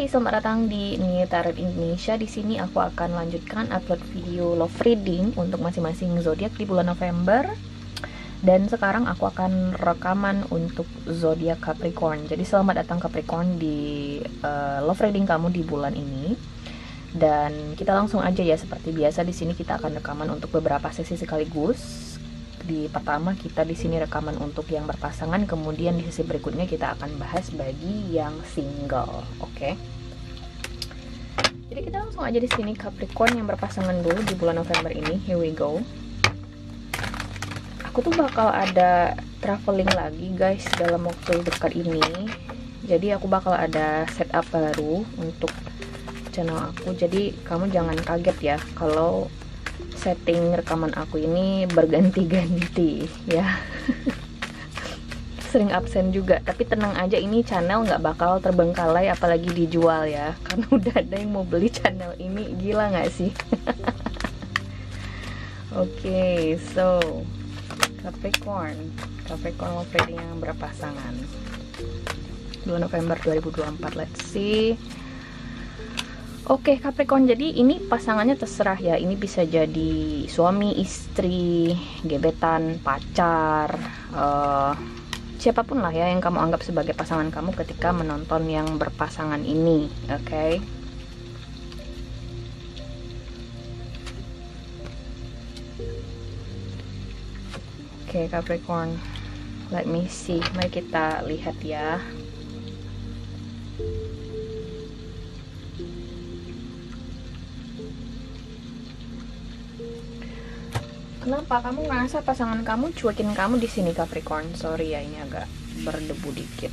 selamat datang di New Tarot Indonesia. Di sini aku akan lanjutkan upload video love reading untuk masing-masing zodiak di bulan November. Dan sekarang aku akan rekaman untuk zodiak Capricorn. Jadi selamat datang Capricorn di love reading kamu di bulan ini. Dan kita langsung aja ya, seperti biasa di sini kita akan rekaman untuk beberapa sesi sekaligus. Di pertama kita di sini rekaman untuk yang berpasangan, kemudian di sesi berikutnya kita akan bahas bagi yang single. Oke. Jadi kita langsung aja di sini Capricorn yang berpasangan dulu di bulan November ini. Here we go. Aku tuh bakal ada traveling lagi guys dalam waktu dekat ini. Jadi aku bakal ada setup baru untuk channel aku. Jadi kamu jangan kaget ya kalau setting rekaman aku ini berganti-ganti ya. Sering absen juga, tapi tenang aja, ini channel nggak bakal terbengkalai apalagi dijual ya, karena udah ada yang mau beli channel ini. Gila nggak sih? Oke, so Capricorn love reading yang berpasangan 2 November 2024. Let's see. Oke, Capricorn, jadi ini pasangannya terserah ya. Ini bisa jadi suami, istri, gebetan, pacar, siapapun lah ya yang kamu anggap sebagai pasangan kamu ketika menonton yang berpasangan ini. Oke. Oke, Capricorn, let me see. Mari kita lihat ya. Kenapa kamu ngerasa pasangan kamu cuekin kamu di sini, Capricorn? Sorry ya, ini agak berdebu dikit.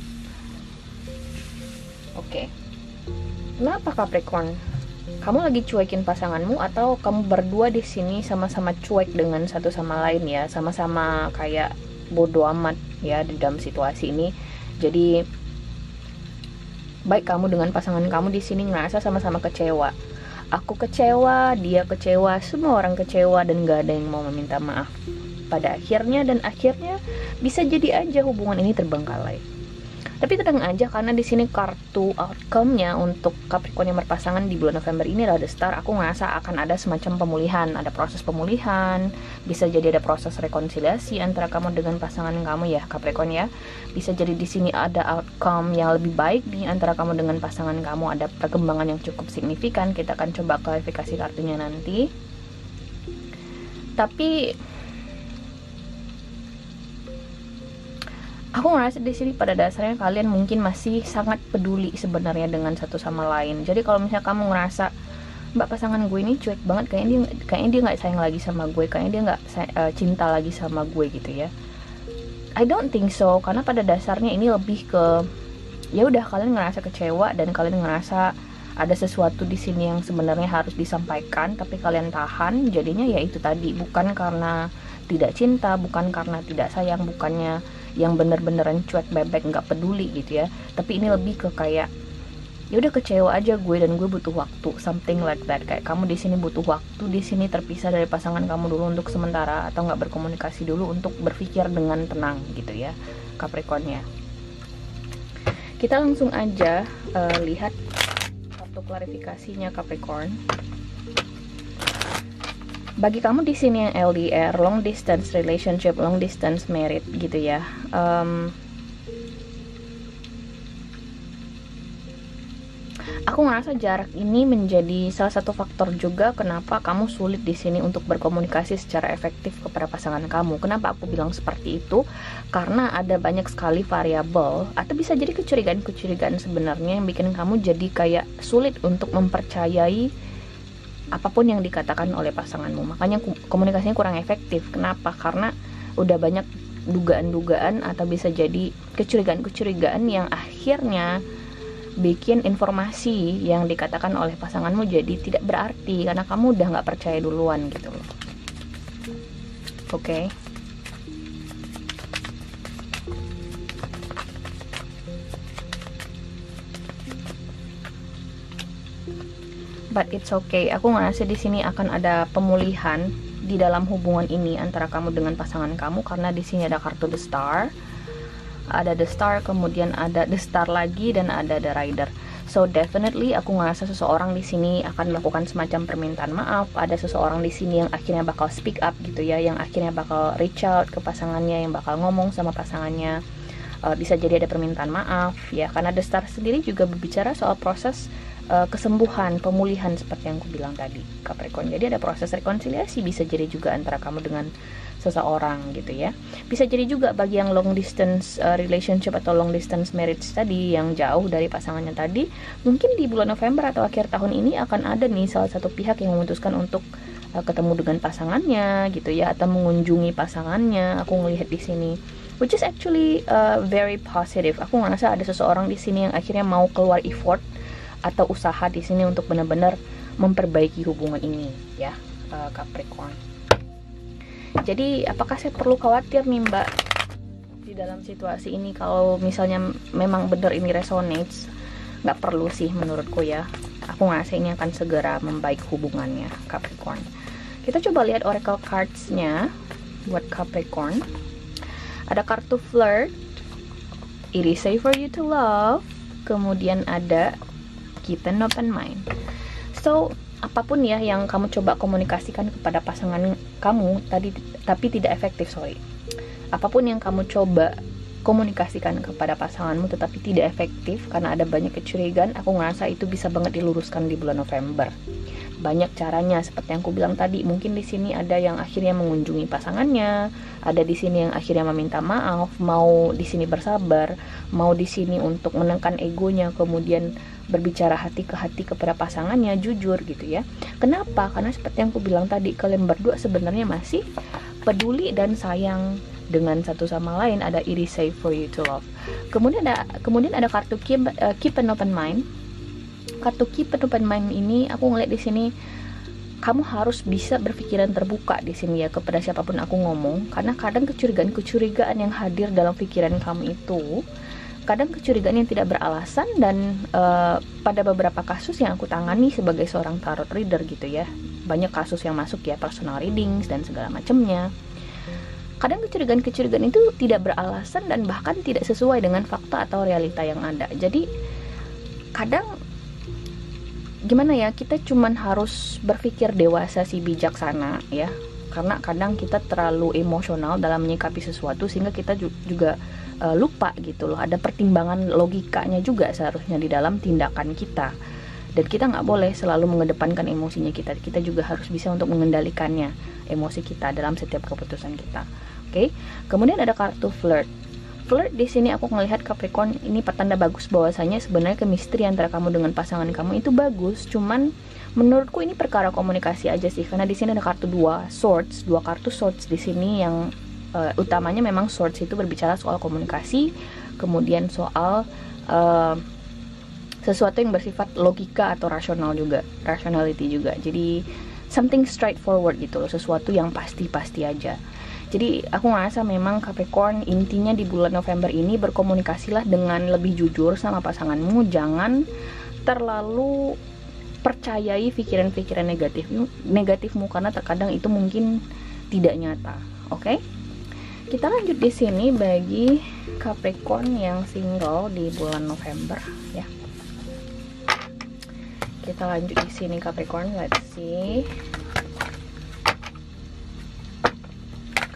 Oke. Kenapa Capricorn? Kamu lagi cuekin pasanganmu atau kamu berdua di sini sama-sama cuek dengan satu sama lain ya, sama-sama kayak bodo amat ya di dalam situasi ini. Jadi baik kamu dengan pasangan kamu di sini ngerasa sama-sama kecewa. Aku kecewa, dia kecewa, semua orang kecewa dan gak ada yang mau meminta maaf pada akhirnya, dan akhirnya bisa jadi aja hubungan ini terbengkalai. Tapi tenang aja, karena di sini kartu outcome-nya untuk Capricorn yang berpasangan di bulan November ini adalah The Star. Aku ngerasa akan ada semacam pemulihan, ada proses pemulihan, bisa jadi ada proses rekonsiliasi antara kamu dengan pasangan kamu ya, Capricorn ya. Bisa jadi di sini ada outcome yang lebih baik di antara kamu dengan pasangan kamu, ada perkembangan yang cukup signifikan. Kita akan coba klarifikasi kartunya nanti. Tapi aku ngerasa di sini pada dasarnya kalian mungkin masih sangat peduli sebenarnya dengan satu sama lain. Jadi kalau misalnya kamu ngerasa mbak pasangan gue ini cuek banget, kayaknya dia nggak sayang lagi sama gue, kayaknya dia nggak cinta lagi sama gue gitu ya. I don't think so, karena pada dasarnya ini lebih ke ya udah kalian ngerasa kecewa dan kalian ngerasa ada sesuatu di sini yang sebenarnya harus disampaikan tapi kalian tahan. Jadinya ya itu tadi, bukan karena tidak cinta, bukan karena tidak sayang, bukannya yang bener-beneran cuek bebek nggak peduli gitu ya, tapi ini lebih ke kayak ya udah kecewa aja gue dan gue butuh waktu, something like that. Kayak kamu di sini butuh waktu di sini terpisah dari pasangan kamu dulu untuk sementara, atau nggak berkomunikasi dulu untuk berpikir dengan tenang gitu ya, Capricorn ya. Kita langsung aja lihat kartu klarifikasinya Capricorn. Bagi kamu di sini yang LDR, long distance relationship, long distance married gitu ya. Aku ngerasa jarak ini menjadi salah satu faktor juga kenapa kamu sulit di sini untuk berkomunikasi secara efektif kepada pasangan kamu. Kenapa aku bilang seperti itu? Karena ada banyak sekali variabel atau bisa jadi kecurigaan-kecurigaan sebenarnya yang bikin kamu jadi kayak sulit untuk mempercayai apapun yang dikatakan oleh pasanganmu. Makanya komunikasinya kurang efektif. Kenapa? Karena udah banyak dugaan-dugaan atau bisa jadi kecurigaan-kecurigaan yang akhirnya bikin informasi yang dikatakan oleh pasanganmu jadi tidak berarti karena kamu udah nggak percaya duluan gitu loh. Oke. But it's okay. Aku ngerasa di sini akan ada pemulihan di dalam hubungan ini antara kamu dengan pasangan kamu, karena di sini ada kartu The Star. Ada The Star, kemudian ada The Star lagi, dan ada The Rider. So definitely aku ngerasa seseorang di sini akan melakukan semacam permintaan maaf. Ada seseorang di sini yang akhirnya bakal speak up gitu ya, yang akhirnya bakal reach out ke pasangannya, yang bakal ngomong sama pasangannya. Bisa jadi ada permintaan maaf ya, karena The Star sendiri juga berbicara soal proses kesembuhan, pemulihan seperti yang aku bilang tadi, Capricorn. Jadi ada proses rekonsiliasi bisa jadi juga antara kamu dengan seseorang gitu ya. Bisa jadi juga bagi yang long distance relationship atau long distance marriage tadi, yang jauh dari pasangannya tadi, mungkin di bulan November atau akhir tahun ini akan ada nih salah satu pihak yang memutuskan untuk ketemu dengan pasangannya gitu ya, atau mengunjungi pasangannya. Aku ngelihat di sini, which is actually very positive. Aku ngerasa ada seseorang di sini yang akhirnya mau keluar effort atau usaha di sini untuk benar-benar memperbaiki hubungan ini ya, Capricorn. Jadi apakah saya perlu khawatir nih Mbak di dalam situasi ini? Kalau misalnya memang benar ini resonates, nggak perlu sih menurutku ya. Aku ngerasa ini akan segera membaik hubungannya, Capricorn. Kita coba lihat oracle cards-nya buat Capricorn. Ada kartu flirt, it is safe for you to love, kemudian ada keep an open mind. So apapun ya yang kamu coba komunikasikan kepada pasangan kamu tadi tapi tidak efektif, apapun yang kamu coba komunikasikan kepada pasanganmu tetapi tidak efektif karena ada banyak kecurigaan, aku ngerasa itu bisa banget diluruskan di bulan November. Banyak caranya seperti yang aku bilang tadi. Mungkin di sini ada yang akhirnya mengunjungi pasangannya, ada di sini yang akhirnya meminta maaf, mau di sini bersabar, mau di sini untuk menekan egonya, kemudian berbicara hati ke hati kepada pasangannya, jujur gitu ya. Kenapa? Karena seperti yang aku bilang tadi, kalian berdua sebenarnya masih peduli dan sayang dengan satu sama lain. Ada it is safe for you to love. Kemudian ada kartu keep an open mind. Kartu keep an open mind ini aku ngeliat di sini kamu harus bisa berpikiran terbuka di sini ya kepada siapapun aku ngomong, karena kadang kecurigaan yang hadir dalam pikiran kamu itu kadang kecurigaan yang tidak beralasan, dan pada beberapa kasus yang aku tangani sebagai seorang tarot reader gitu ya, banyak kasus yang masuk ya, personal readings dan segala macamnya. Kadang kecurigaan itu tidak beralasan dan bahkan tidak sesuai dengan fakta atau realita yang ada. Jadi kadang gimana ya, kita cuman harus berpikir dewasa sih, bijaksana ya, karena kadang kita terlalu emosional dalam menyikapi sesuatu sehingga kita juga lupa gitu loh, ada pertimbangan logikanya juga seharusnya di dalam tindakan kita, dan kita nggak boleh selalu mengedepankan emosinya kita juga harus bisa untuk mengendalikannya, emosi kita dalam setiap keputusan kita. Oke. Kemudian ada kartu flirt. Flirt di sini aku ngelihat Capricorn ini pertanda bagus bahwasanya sebenarnya chemistry antara kamu dengan pasangan kamu itu bagus. Cuman menurutku ini perkara komunikasi aja sih, karena di sini ada kartu dua kartu swords di sini yang utamanya memang swords itu berbicara soal komunikasi, kemudian soal sesuatu yang bersifat logika atau rationality juga. Jadi something straightforward gitu loh, sesuatu yang pasti aja. Jadi aku ngerasa memang Capricorn intinya di bulan November ini berkomunikasilah dengan lebih jujur sama pasanganmu. Jangan terlalu percayai pikiran-pikiran negatifmu karena terkadang itu mungkin tidak nyata. Oke? Kita lanjut di sini bagi Capricorn yang single di bulan November ya. Kita lanjut di sini Capricorn, let's see.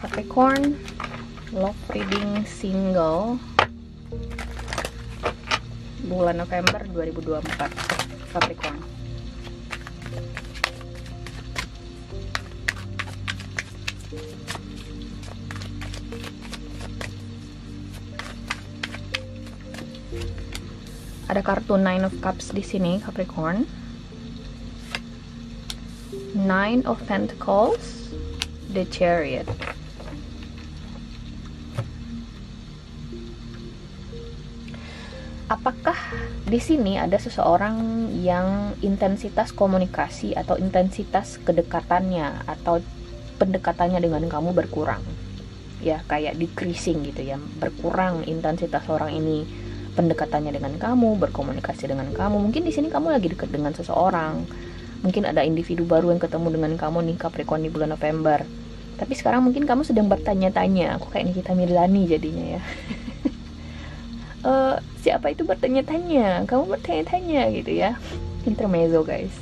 Capricorn love reading single bulan November 2024 Capricorn. Ada kartu Nine of Cups di sini Capricorn, Nine of Pentacles, the Chariot. Apakah di sini ada seseorang yang intensitas komunikasi atau intensitas kedekatannya atau pendekatannya dengan kamu berkurang? Ya, kayak decreasing gitu ya, berkurang intensitas orang ini pendekatannya dengan kamu, berkomunikasi dengan kamu. Mungkin di sini kamu lagi dekat dengan seseorang. Mungkin ada individu baru yang ketemu dengan kamu nih Capricorn di bulan November. Tapi sekarang mungkin kamu sedang bertanya-tanya, aku kayak Nikita Mirzani jadinya ya. siapa itu bertanya-tanya, kamu bertanya-tanya gitu ya. Intermezzo guys,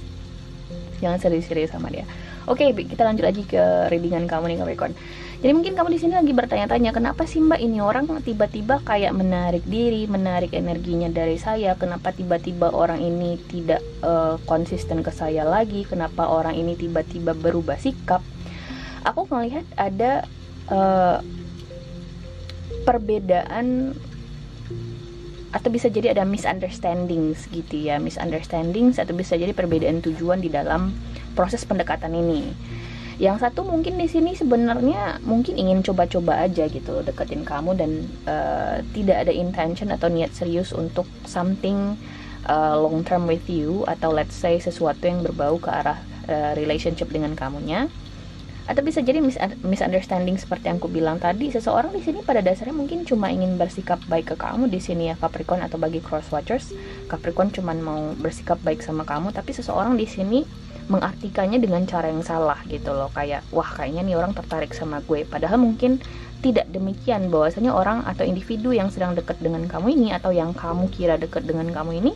jangan serius-serius sama dia. Oke, kita lanjut lagi ke readingan kamu nih Capricorn. Jadi mungkin kamu di sini lagi bertanya-tanya, kenapa sih Mbak ini orang tiba-tiba kayak menarik diri, menarik energinya dari saya? Kenapa tiba-tiba orang ini tidak konsisten ke saya lagi? Kenapa orang ini tiba-tiba berubah sikap? Aku melihat ada perbedaan, atau bisa jadi ada misunderstandings gitu ya, misunderstandings atau bisa jadi perbedaan tujuan di dalam proses pendekatan ini. Yang satu mungkin di sini sebenarnya mungkin ingin coba-coba aja gitu deketin kamu dan tidak ada intention atau niat serius untuk something long term with you, atau let's say sesuatu yang berbau ke arah relationship dengan kamunya. Atau bisa jadi misunderstanding seperti yang aku bilang tadi, seseorang di sini pada dasarnya mungkin cuma ingin bersikap baik ke kamu di sini ya Capricorn, atau bagi cross watchers, Capricorn cuma mau bersikap baik sama kamu, tapi seseorang di sini mengartikannya dengan cara yang salah gitu loh, kayak wah kayaknya nih orang tertarik sama gue, padahal mungkin tidak demikian. Bahwasanya orang atau individu yang sedang dekat dengan kamu ini, atau yang kamu kira dekat dengan kamu ini,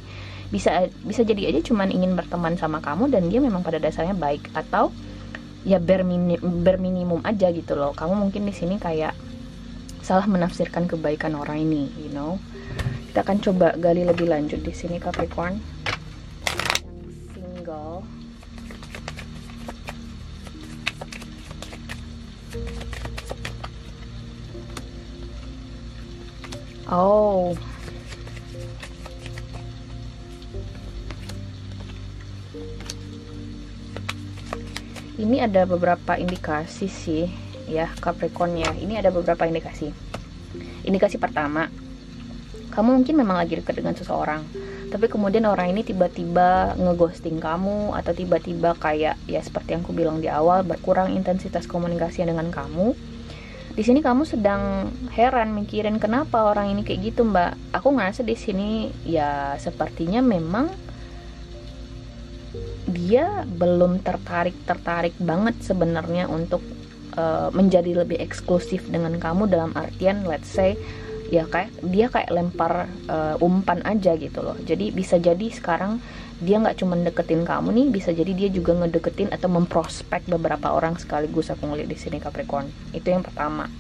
bisa jadi aja cuma ingin berteman sama kamu dan dia memang pada dasarnya baik, atau ya berminimum aja gitu loh. Kamu mungkin di sini kayak salah menafsirkan kebaikan orang ini, you know. Kita akan coba gali lebih lanjut di sini Capricorn. Yang single. Oh. Ini ada beberapa indikasi sih ya Capricorn ya. Ini ada beberapa indikasi. Indikasi pertama, kamu mungkin memang lagi dekat dengan seseorang, tapi kemudian orang ini tiba-tiba ngeghosting kamu, atau tiba-tiba kayak ya seperti yang aku bilang di awal, berkurang intensitas komunikasi dengan kamu. Di sini kamu sedang heran mikirin kenapa orang ini kayak gitu Mbak. Aku ngerasa di sini ya sepertinya memang dia belum tertarik banget sebenarnya untuk menjadi lebih eksklusif dengan kamu, dalam artian let's say ya kayak dia kayak lempar umpan aja gitu loh. Jadi bisa jadi sekarang dia nggak cuma deketin kamu nih, bisa jadi dia juga ngedeketin atau memprospek beberapa orang sekaligus. Aku ngeliat di sini Capricorn. Itu yang pertama.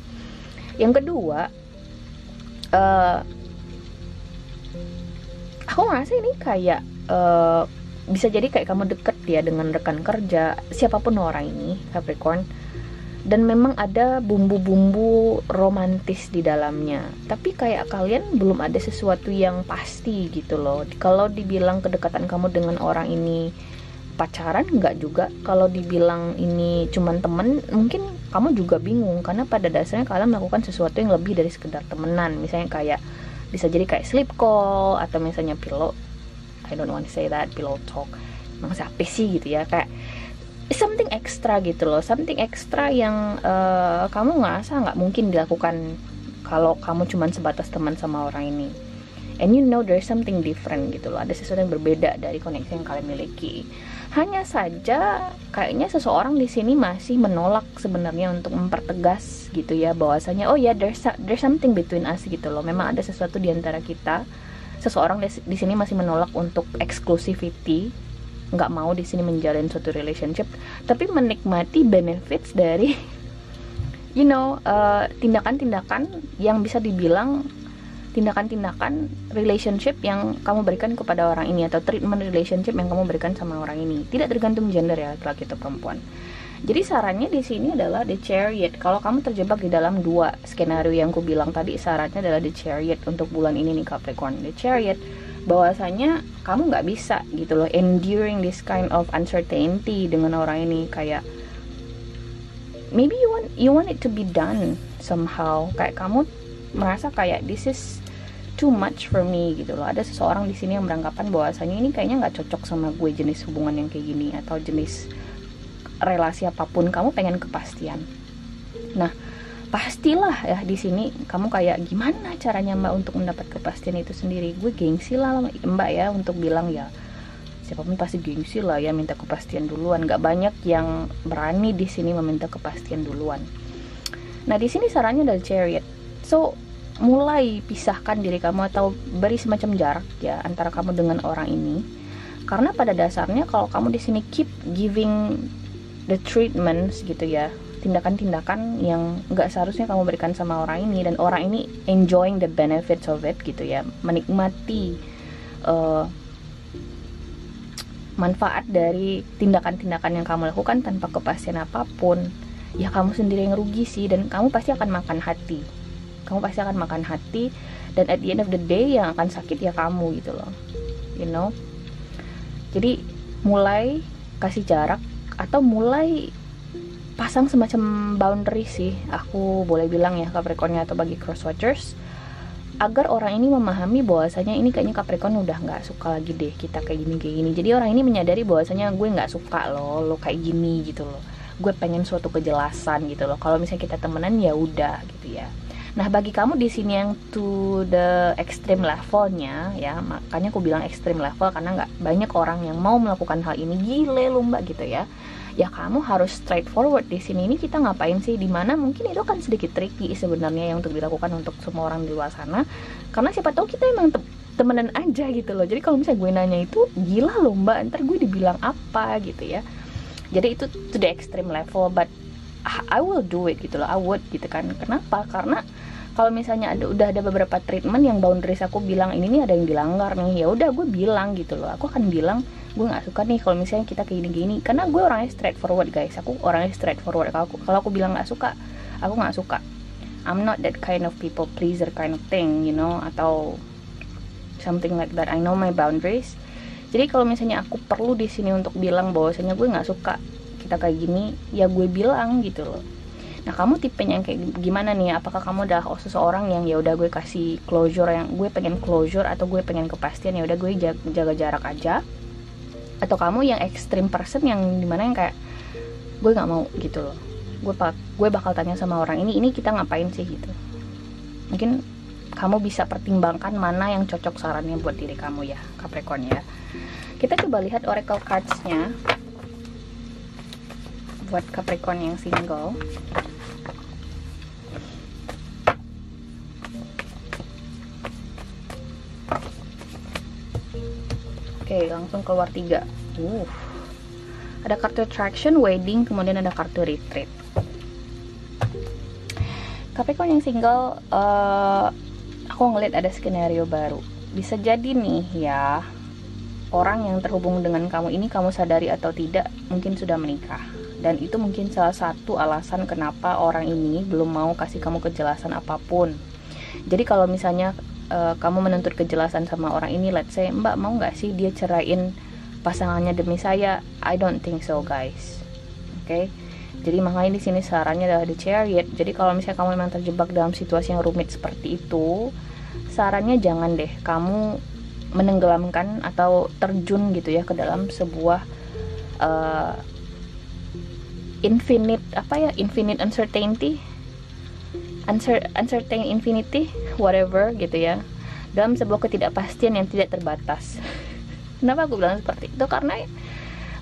Yang kedua, aku ngerasa ini kayak bisa jadi kayak kamu deket ya dengan rekan kerja, siapapun orang ini Capricorn, dan memang ada bumbu-bumbu romantis di dalamnya, tapi kayak kalian belum ada sesuatu yang pasti gitu loh. Kalau dibilang kedekatan kamu dengan orang ini pacaran, enggak juga. Kalau dibilang ini cuman temen, mungkin kamu juga bingung, karena pada dasarnya kalian melakukan sesuatu yang lebih dari sekedar temenan. Misalnya kayak bisa jadi kayak sleep call, atau misalnya pillow, I don't want to say that, pillow talk, emang siapa sih gitu ya, kayak something extra gitu loh, something extra yang kamu ngerasa nggak mungkin dilakukan kalau kamu cuma sebatas teman sama orang ini. And you know there's something different gitu loh, ada sesuatu yang berbeda dari koneksi yang kalian miliki. Hanya saja kayaknya seseorang di sini masih menolak sebenarnya untuk mempertegas gitu ya, bahwasanya oh ya there's something between us gitu loh, memang ada sesuatu di antara kita. Seseorang di sini masih menolak untuk exclusivity, nggak mau di sini menjalin suatu relationship, tapi menikmati benefits dari you know tindakan-tindakan yang bisa dibilang tindakan-tindakan relationship yang kamu berikan kepada orang ini, atau treatment relationship yang kamu berikan sama orang ini, tidak tergantung gender ya, laki-laki atau perempuan. Jadi sarannya di sini adalah The Chariot. Kalau kamu terjebak di dalam dua skenario yang aku bilang tadi, sarannya adalah The Chariot untuk bulan ini nih Capricorn. The Chariot, bahwasanya kamu nggak bisa gitu loh enduring this kind of uncertainty dengan orang ini. Kayak maybe you want it to be done somehow. Kayak kamu merasa kayak this is too much for me gitu loh. Ada seseorang di sini yang beranggapan bahwasanya ini kayaknya nggak cocok sama gue, jenis hubungan yang kayak gini, atau jenis relasi apapun, kamu pengen kepastian. Nah, pastilah ya di sini kamu kayak gimana caranya Mbak untuk mendapat kepastian itu sendiri. Gue gengsi lah Mbak ya untuk bilang ya, siapapun pasti gengsi lah ya minta kepastian duluan. Gak banyak yang berani di sini meminta kepastian duluan. Nah, di sini sarannya dari Chariot. So, mulai pisahkan diri kamu atau beri semacam jarak ya antara kamu dengan orang ini. Karena pada dasarnya kalau kamu di sini keep giving the treatments gitu ya, tindakan-tindakan yang nggak seharusnya kamu berikan sama orang ini, dan orang ini enjoying the benefits of it gitu ya, menikmati manfaat dari tindakan-tindakan yang kamu lakukan tanpa kepastian apapun, ya kamu sendiri yang rugi sih, dan kamu pasti akan makan hati. Dan at the end of the day yang akan sakit ya kamu gitu loh, you know. Jadi mulai kasih jarak atau mulai pasang semacam boundary sih, aku boleh bilang ya, Capricorn atau bagi crosswatchers, agar orang ini memahami bahwasanya ini kayaknya Capricorn udah nggak suka lagi deh kita kayak gini. Jadi orang ini menyadari bahwasanya gue nggak suka lo kayak gini gitu loh, gue pengen suatu kejelasan gitu loh. Kalau misalnya kita temenan ya udah gitu ya. Nah bagi kamu di sini yang to the extreme levelnya ya, makanya aku bilang extreme level karena nggak banyak orang yang mau melakukan hal ini, gile lo mbak gitu ya. Ya kamu harus straightforward di sini. Ini kita ngapain sih? Dimana mungkin itu kan sedikit tricky sebenarnya yang untuk dilakukan untuk semua orang di luar sana. Karena siapa tahu kita emang temenan aja gitu loh. Jadi kalau misalnya gue nanya itu, gila loh mbak, ntar gue dibilang apa gitu ya. Jadi itu to the extreme level, but I will do it gitu loh, I would gitu kan. Kenapa? Karena kalau misalnya udah ada beberapa treatment yang boundaries aku bilang ini nih ada yang dilanggar nih, ya udah gue bilang gitu loh. Aku akan bilang gue nggak suka nih kalau misalnya kita kayak gini-gini, karena gue orangnya straightforward guys. Aku orangnya straightforward. Kalau aku bilang nggak suka, aku nggak suka. I'm not that kind of people pleaser kind of thing, you know, atau something like that. I know my boundaries. Jadi kalau misalnya aku perlu di sini untuk bilang bahwasanya gue nggak suka kita kayak gini, ya gue bilang gitu loh. Nah kamu tipenya yang kayak gimana nih? Apakah kamu adalah seseorang yang ya udah gue kasih closure, yang gue pengen closure atau gue pengen kepastian, ya udah gue jaga jarak aja? Atau kamu yang extreme person yang dimana yang kayak gue nggak mau gitu loh, gue bakal tanya sama orang ini kita ngapain sih gitu. Mungkin kamu bisa pertimbangkan mana yang cocok sarannya buat diri kamu ya Capricorn ya. Kita coba lihat oracle cards-nya buat Capricorn yang single. Oke, langsung keluar 3. Ada kartu attraction, wedding, kemudian ada kartu retreat. Capricorn yang single, aku ngeliat ada skenario baru. Bisa jadi nih ya, orang yang terhubung dengan kamu ini, kamu sadari atau tidak, mungkin sudah menikah. Dan itu mungkin salah satu alasan kenapa orang ini belum mau kasih kamu kejelasan apapun. Jadi kalau misalnya kamu menuntut kejelasan sama orang ini, let's say, mbak mau nggak sih dia ceraiin pasangannya demi saya? I don't think so guys. Oke. Jadi makanya di sini sarannya adalah the Chariot. Jadi kalau misalnya kamu memang terjebak dalam situasi yang rumit seperti itu, sarannya jangan deh kamu menenggelamkan atau terjun gitu ya ke dalam sebuah infinite uncertainty, uncertain infinity, whatever gitu ya, dalam sebuah ketidakpastian yang tidak terbatas. Kenapa aku bilang seperti itu? Karena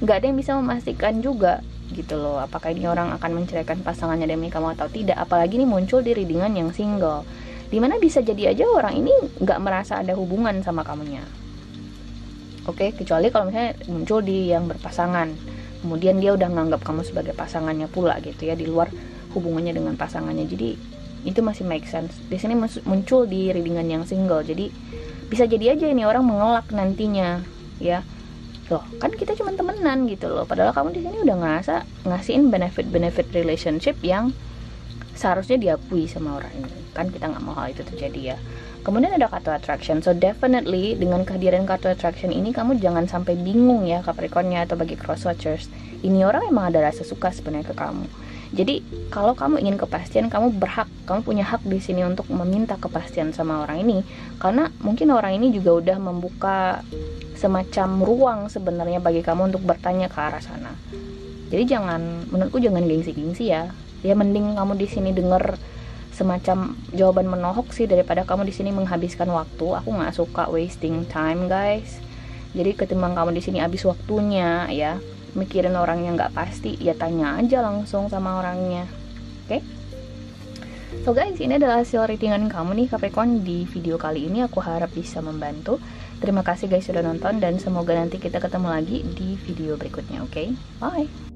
nggak ada yang bisa memastikan juga gitu loh, apakah ini orang akan menceraikan pasangannya demi kamu atau tidak. Apalagi ini muncul di readingan yang single, dimana bisa jadi aja orang ini nggak merasa ada hubungan sama kamunya. Oke, kecuali kalau misalnya muncul di yang berpasangan, kemudian dia udah nganggap kamu sebagai pasangannya pula gitu ya, di luar hubungannya dengan pasangannya. Jadi itu masih make sense. Di sini muncul di readingan yang single. Jadi bisa jadi aja ini orang mengelak nantinya ya. Loh, kan kita cuma temenan gitu loh. Padahal kamu di sini udah ngasihin benefit relationship yang seharusnya diakui sama orang ini. Kan kita nggak mau hal itu terjadi ya. Kemudian ada kartu attraction. So definitely dengan kehadiran kartu attraction ini kamu jangan sampai bingung ya Capricorn-nya atau bagi crosswatchers. Ini orang emang ada rasa suka sebenarnya ke kamu. Jadi kalau kamu ingin kepastian, kamu punya hak di sini untuk meminta kepastian sama orang ini, karena mungkin orang ini juga udah membuka semacam ruang sebenarnya bagi kamu untuk bertanya ke arah sana. Jadi menurutku jangan gengsi-gengsi ya. Ya mending kamu di sini denger semacam jawaban menohok sih daripada kamu di sini menghabiskan waktu. Aku nggak suka wasting time guys. Jadi ketimbang kamu di sini habis waktunya ya mikirin orang yang nggak pasti, ya tanya aja langsung sama orangnya. Oke? So guys, ini adalah hasil ratingan kamu nih Capricorn di video kali ini. Aku harap bisa membantu. Terima kasih guys sudah nonton, dan semoga nanti kita ketemu lagi di video berikutnya, oke? Bye!